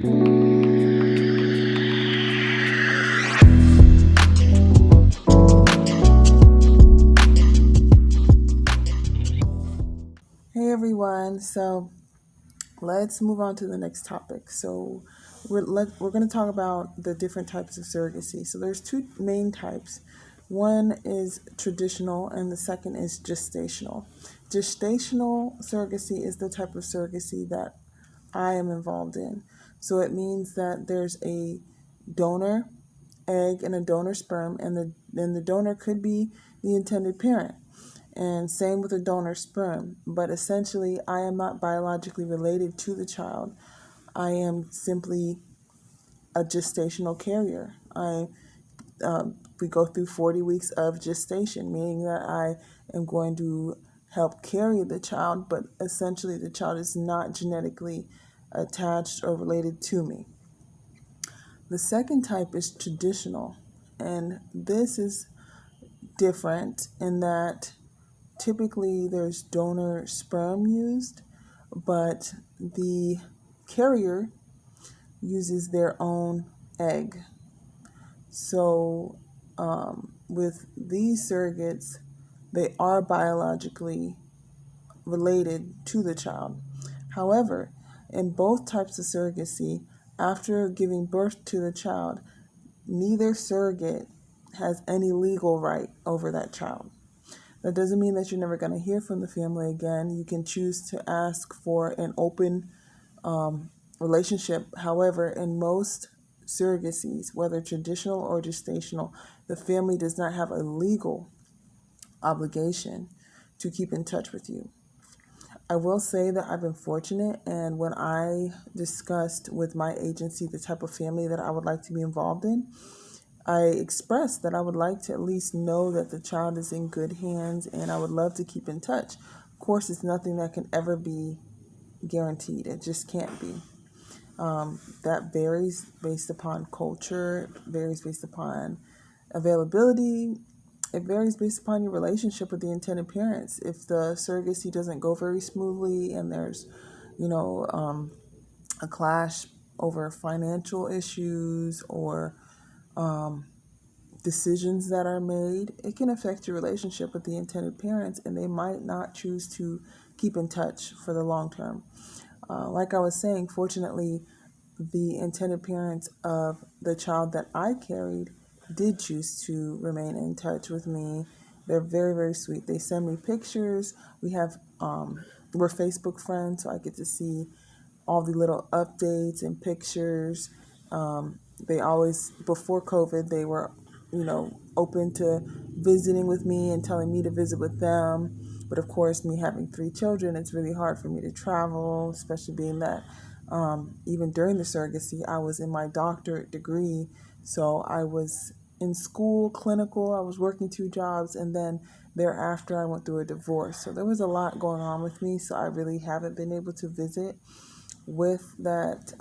Hey everyone, so let's move on to the next topic. So we're going to talk about the different types of surrogacy. So there's two main types. One is traditional and the second is gestational. Gestational surrogacy is the type of surrogacy that I am involved in. So it means that there's a donor egg and a donor sperm, and the donor could be the intended parent. And same with a donor sperm. But essentially, I am not biologically related to the child. I am simply a gestational carrier. We go through 40 weeks of gestation, meaning that I am going to help carry the child, but essentially the child is not genetically attached or related to me. The second type is traditional, and this is different in that typically there's donor sperm used, but the carrier uses their own egg. So with these surrogates, they are biologically related to the child. However, in both types of surrogacy, after giving birth to the child, neither surrogate has any legal right over that child. That doesn't mean that you're never going to hear from the family again. You can choose to ask for an open relationship. However, in most surrogacies, whether traditional or gestational, the family does not have a legal obligation to keep in touch with you. I will say that I've been fortunate, and when I discussed with my agency the type of family that I would like to be involved in, I expressed that I would like to at least know that the child is in good hands, and I would love to keep in touch. Of course, it's nothing that can ever be guaranteed. It just can't be. That varies based upon culture, varies based upon availability. It varies based upon your relationship with the intended parents. If the surrogacy doesn't go very smoothly and there's, a clash over financial issues or decisions that are made, it can affect your relationship with the intended parents, and they might not choose to keep in touch for the long term. Like I was saying, fortunately, the intended parents of the child that I carried did choose to remain in touch with me. They're very, very sweet. They send me pictures. We're Facebook friends, so I get to see all the little updates and pictures. They always, before COVID, they were, open to visiting with me and telling me to visit with them. But of course, me having 3 children, it's really hard for me to travel, especially being that even during the surrogacy, I was in my doctorate degree. So I was in school, clinical, I was working 2 jobs, and then thereafter I went through a divorce. So there was a lot going on with me, so I really haven't been able to visit with that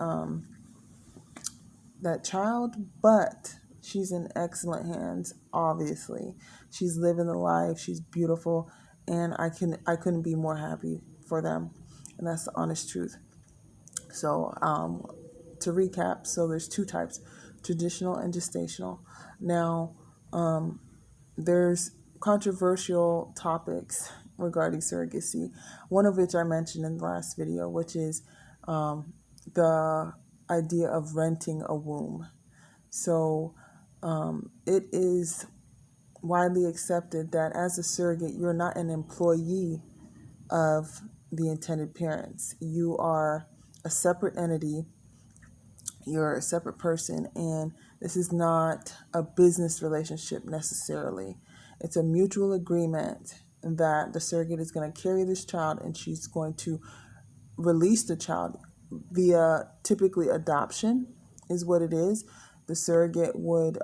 child, but she's in excellent hands. Obviously, she's living the life. She's beautiful, and I couldn't be more happy for them, and that's the honest truth. So to recap, so there's 2 types: traditional and gestational. Now there's controversial topics regarding surrogacy, one of which I mentioned in the last video, which is the idea of renting a womb. So it is widely accepted that as a surrogate, you're not an employee of the intended parents. You are a separate entity. You're a separate person, and this is not a business relationship necessarily. It's a mutual agreement that the surrogate is going to carry this child, and she's going to release the child via typically adoption is what it is. The surrogate would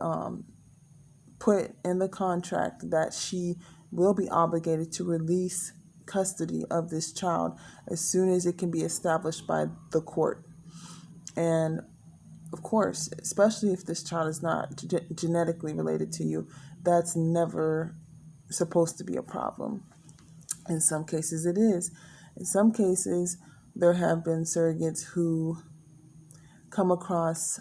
put in the contract that she will be obligated to release custody of this child as soon as it can be established by the court. And of course, especially if this child is not genetically related to you, that's never supposed to be a problem. In some cases, it is. In some cases, there have been surrogates who come across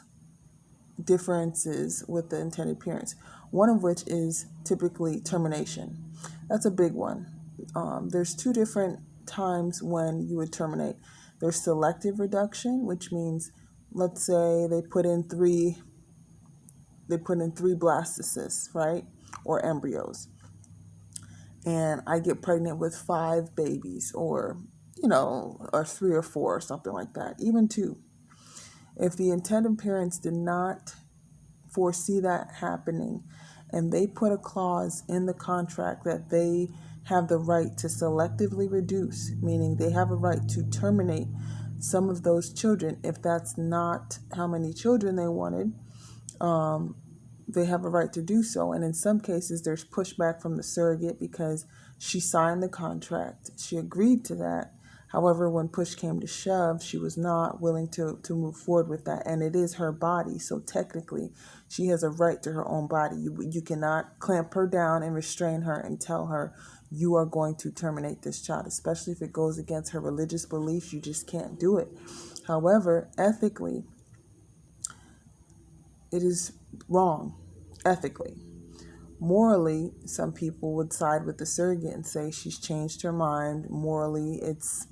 differences with the intended parents, one of which is typically termination. That's a big one. There's two different times when you would terminate. There's selective reduction, which means, let's say they put in three blastocysts, right, or embryos, and I get pregnant with 5 babies, or or 3 or 4 or something like that, even 2. If the intended parents did not foresee that happening, and they put a clause in the contract that they have the right to selectively reduce, meaning they have a right to terminate some of those children if that's not how many children they wanted, they have a right to do so. And in some cases, there's pushback from the surrogate because she signed the contract, she agreed to that. However, when push came to shove, she was not willing to move forward with that. And it is her body. So technically, she has a right to her own body. You cannot clamp her down and restrain her and tell her you are going to terminate this child, especially if it goes against her religious beliefs. You just can't do it. However, ethically, it is wrong. Ethically. Morally, some people would side with the surrogate and say she's changed her mind. Morally, it's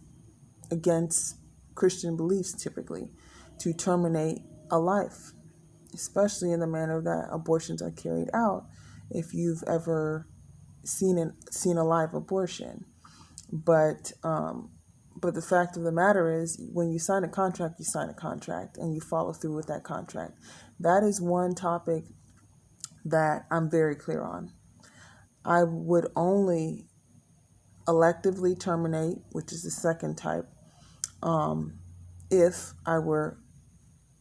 against Christian beliefs typically to terminate a life, especially in the manner that abortions are carried out. If you've ever seen a live abortion, but the fact of the matter is, when you sign a contract, you sign a contract, and you follow through with that contract. That is one topic that I'm very clear on. I would only electively terminate, which is the second type, if I were,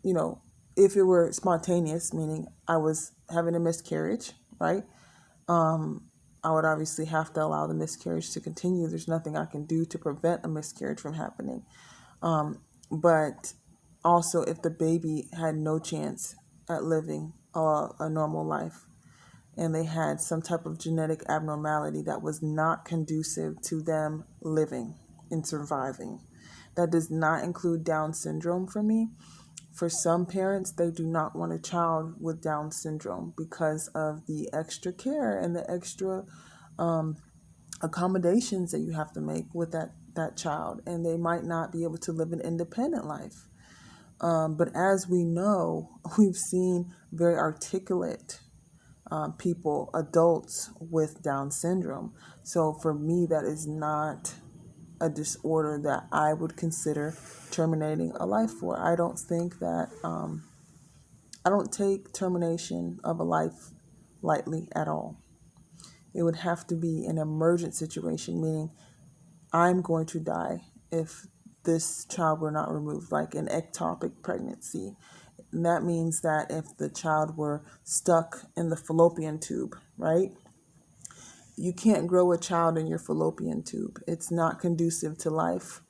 if it were spontaneous, meaning I was having a miscarriage, right? I would obviously have to allow the miscarriage to continue. There's nothing I can do to prevent a miscarriage from happening. But also, if the baby had no chance at living a normal life, and they had some type of genetic abnormality that was not conducive to them living and surviving. That does not include Down syndrome for me. For some parents, they do not want a child with Down syndrome because of the extra care and the extra accommodations that you have to make with that child, and they might not be able to live an independent life. But as we know, we've seen very articulate people, adults with Down syndrome. So for me, that is not a disorder that I would consider terminating a life for. I don't think that, I don't take termination of a life lightly at all. It would have to be an emergent situation, meaning I'm going to die if this child were not removed, like an ectopic pregnancy. And that means that if the child were stuck in the fallopian tube, right? You can't grow a child in your fallopian tube. It's not conducive to life.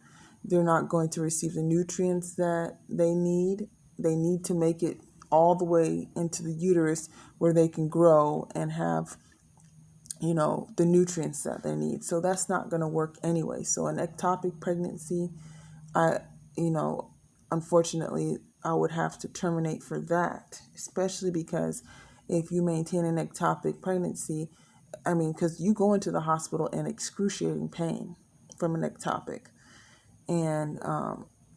They're not going to receive the nutrients that they need. They need to make it all the way into the uterus where they can grow and have, the nutrients that they need. So that's not going to work anyway. So an ectopic pregnancy, I, unfortunately, I would have to terminate for that, especially because if you maintain an ectopic pregnancy, because you go into the hospital in excruciating pain from an ectopic. And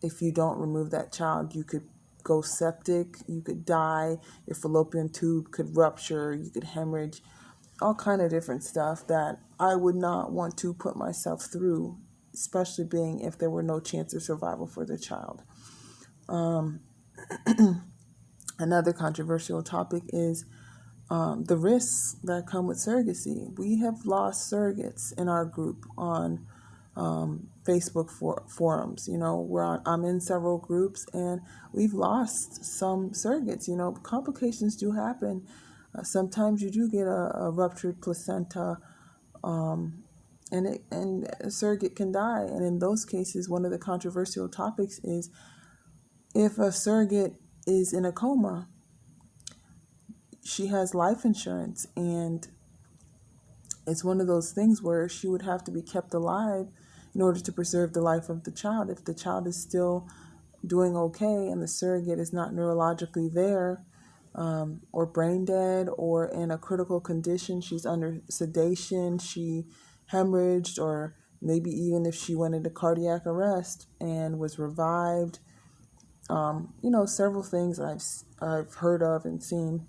if you don't remove that child, you could go septic, you could die, your fallopian tube could rupture, you could hemorrhage, all kind of different stuff that I would not want to put myself through, especially being if there were no chance of survival for the child. Another controversial topic is the risks that come with surrogacy. We have lost surrogates in our group on Facebook forums. I'm in several groups, and we've lost some surrogates. Complications do happen. Sometimes you do get a ruptured placenta, and a surrogate can die. And in those cases, one of the controversial topics is if a surrogate is in a coma, she has life insurance, and it's one of those things where she would have to be kept alive in order to preserve the life of the child. If the child is still doing okay and the surrogate is not neurologically there, or brain dead or in a critical condition, she's under sedation, she hemorrhaged, or maybe even if she went into cardiac arrest and was revived, several things I've heard of and seen.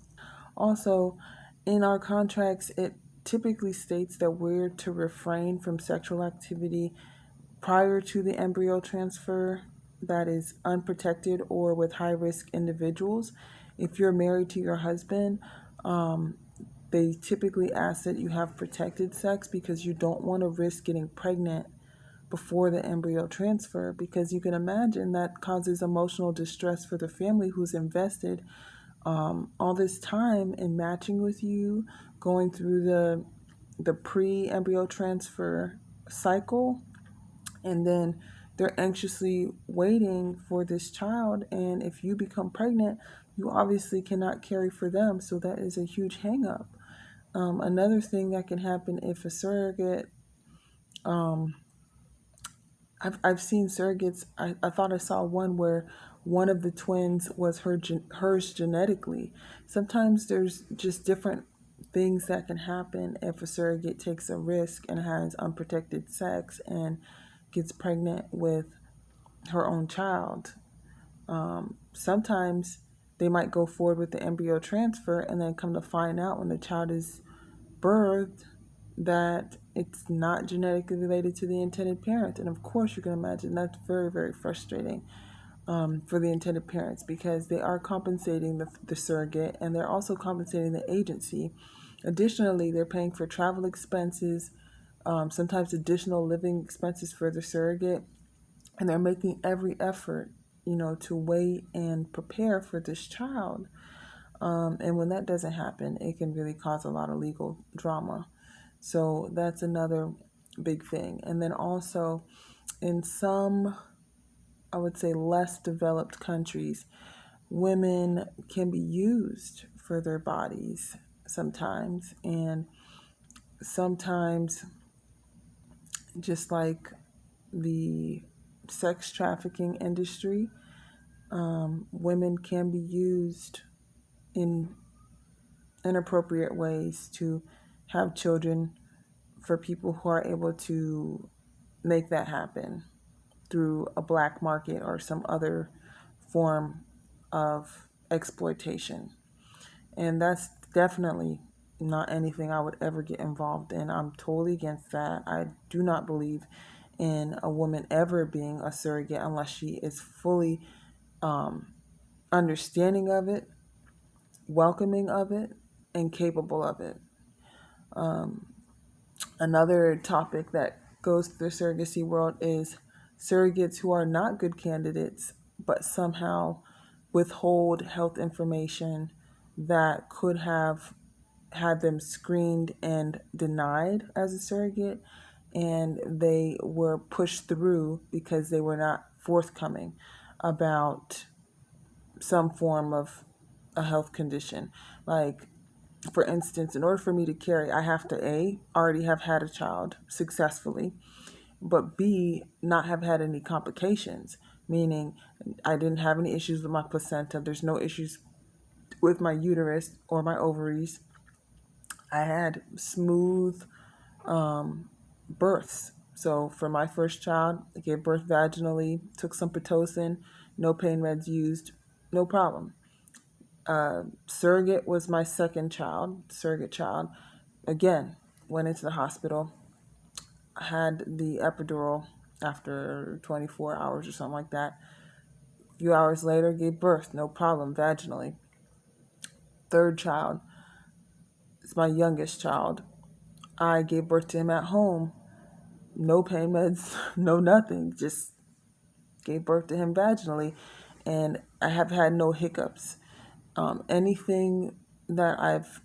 Also, in our contracts, it typically states that we're to refrain from sexual activity prior to the embryo transfer that is unprotected or with high risk individuals. If you're married to your husband, um, they typically ask that you have protected sex because you don't want to risk getting pregnant before the embryo transfer, because you can imagine that causes emotional distress for the family who's invested all this time in matching with you, going through the pre-embryo transfer cycle, and then they're anxiously waiting for this child. And if you become pregnant, you obviously cannot carry for them, so that is a huge hang up. Another thing that can happen if a surrogate, um, I've seen surrogates. I thought I saw one where one of the twins was hers genetically. Sometimes there's just different things that can happen if a surrogate takes a risk and has unprotected sex and gets pregnant with her own child. Sometimes they might go forward with the embryo transfer and then come to find out when the child is birthed that it's not genetically related to the intended parent. And of course, you can imagine that's very, very frustrating for the intended parents, because they are compensating the surrogate and they're also compensating the agency. Additionally, they're paying for travel expenses, sometimes additional living expenses for the surrogate, and they're making every effort, to wait and prepare for this child. And when that doesn't happen, it can really cause a lot of legal drama. So that's another big thing. And then also, in some, I would say, less developed countries, women can be used for their bodies sometimes. And sometimes, just like the sex trafficking industry, women can be used in inappropriate ways to have children for people who are able to make that happen through a black market or some other form of exploitation. And that's definitely not anything I would ever get involved in. I'm totally against that. I do not believe in a woman ever being a surrogate unless she is fully understanding of it, welcoming of it, and capable of it. Another topic that goes through the surrogacy world is surrogates who are not good candidates but somehow withhold health information that could have had them screened and denied as a surrogate, and they were pushed through because they were not forthcoming about some form of a health condition. Like, for instance, in order for me to carry, I have to A, already have had a child successfully, but B, not have had any complications, meaning I didn't have any issues with my placenta. There's no issues with my uterus or my ovaries. I had smooth births. So for my first child, I gave birth vaginally, took some Pitocin, no pain meds used, no problem. Surrogate was my surrogate child. Again, went into the hospital, had the epidural after 24 hours or something like that. A few hours later, gave birth, no problem, vaginally. Third child is my youngest child. I gave birth to him at home, no pain meds, no nothing, just gave birth to him vaginally, and I have had no hiccups. Anything that I've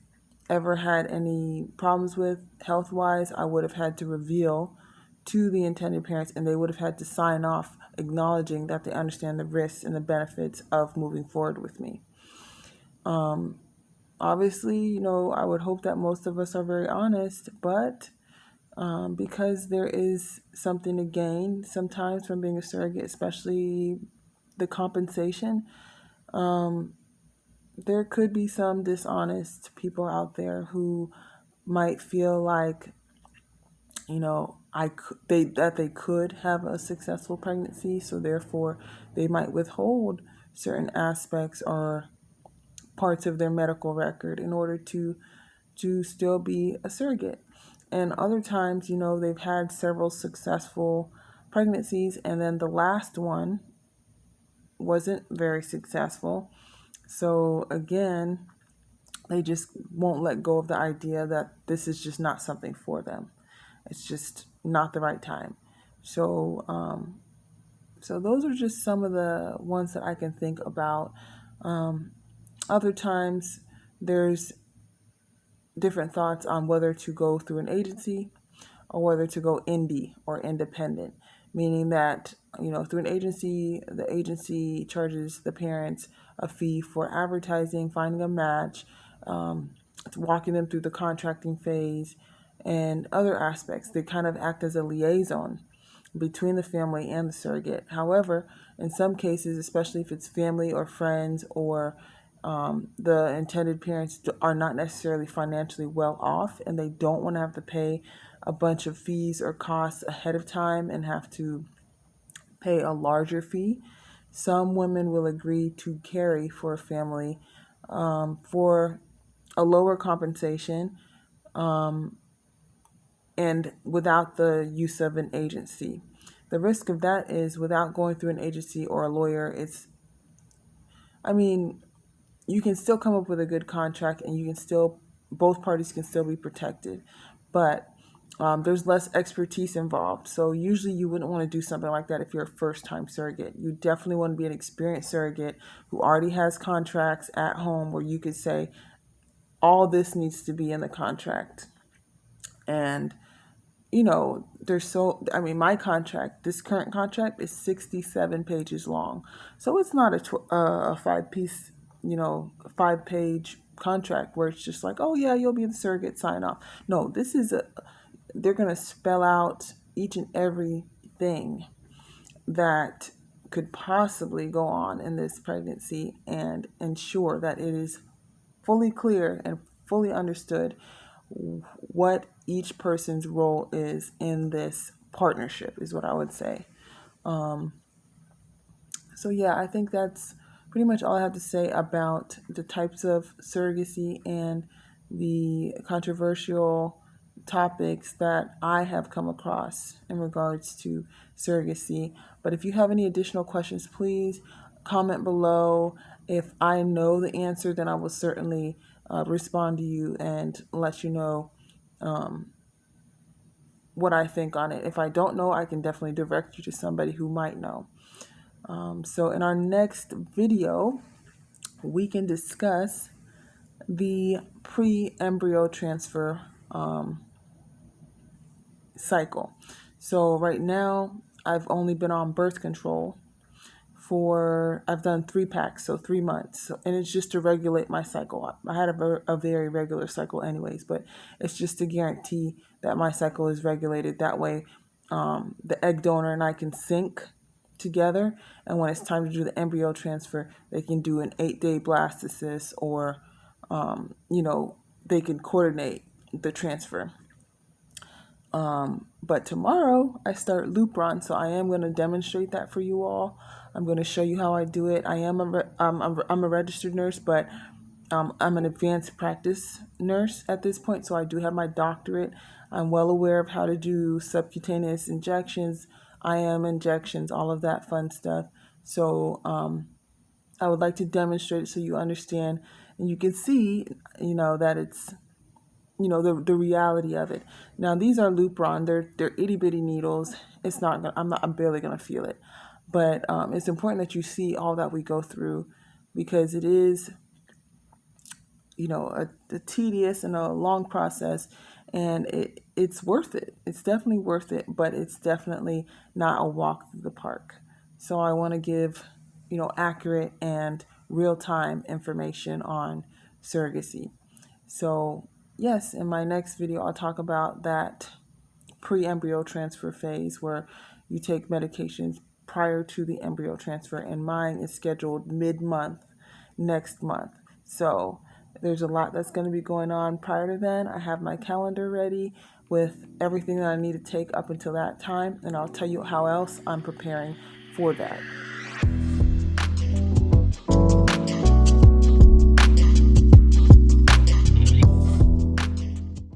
ever had any problems with health wise, I would have had to reveal to the intended parents, and they would have had to sign off acknowledging that they understand the risks and the benefits of moving forward with me. Obviously, I would hope that most of us are very honest, but because there is something to gain sometimes from being a surrogate, especially the compensation, there could be some dishonest people out there who might feel like, they could have a successful pregnancy, so therefore they might withhold certain aspects or parts of their medical record in order to still be a surrogate. And other times, they've had several successful pregnancies, and then the last one wasn't very successful. So again, they just won't let go of the idea that this is just not something for them. It's just not the right time. So, so those are just some of the ones that I can think about. Other times, there's different thoughts on whether to go through an agency or whether to go indie or independent, meaning that, through an agency, the agency charges the parents a fee for advertising, finding a match, walking them through the contracting phase, and other aspects. They kind of act as a liaison between the family and the surrogate. However, in some cases, especially if it's family or friends or the intended parents are not necessarily financially well off and they don't want to have to pay a bunch of fees or costs ahead of time and have to pay a larger fee, some women will agree to carry for a family for a lower compensation and without the use of an agency. The risk of that is without going through an agency or a lawyer, I mean, you can still come up with a good contract and both parties can still be protected. But there's less expertise involved. So usually you wouldn't want to do something like that if you're a first time surrogate. You definitely want to be an experienced surrogate who already has contracts at home where you could say, all this needs to be in the contract. And my contract, this current contract is 67 pages long. So it's not a 5-page contract where it's just like, oh yeah, you'll be the surrogate, sign off. No, they're going to spell out each and every thing that could possibly go on in this pregnancy and ensure that it is fully clear and fully understood what each person's role is in this partnership, is what I would say. So yeah, I think that's pretty much all I have to say about the types of surrogacy and the controversial topics that I have come across in regards to surrogacy. But if you have any additional questions, please comment below. If I know the answer, then I will certainly respond to you and let you know what I think on it. If I don't know, I can definitely direct you to somebody who might know. So in our next video, we can discuss the pre-embryo transfer cycle. So right now, I've only been on birth control I've done 3 packs, so 3 months. And it's just to regulate my cycle. I had a very regular cycle anyways, but it's just to guarantee that my cycle is regulated. That way, the egg donor and I can sync together. And when it's time to do the embryo transfer, they can do an 8-day blastocyst or, they can coordinate the transfer. But tomorrow I start Lupron, so I am going to demonstrate that for you all. I'm going to show you how I do it. I'm a registered nurse, but I'm an advanced practice nurse at this point, so I do have my doctorate. I'm well aware of how to do subcutaneous injections, IM injections, all of that fun stuff. So I would like to demonstrate it so you understand and you can see, that it's the reality of it. Now these are Lupron. They're itty bitty needles. It's not gonna, I'm barely gonna feel it, but it's important that you see all that we go through because it is a tedious and a long process, and it's worth it. It's definitely worth it, but it's definitely not a walk through the park. So I want to give accurate and real time information on surrogacy. So yes, in my next video, I'll talk about that pre-embryo transfer phase where you take medications prior to the embryo transfer, and mine is scheduled mid-month next month. So there's a lot that's going to be going on prior to then. I have my calendar ready with everything that I need to take up until that time, and I'll tell you how else I'm preparing for that.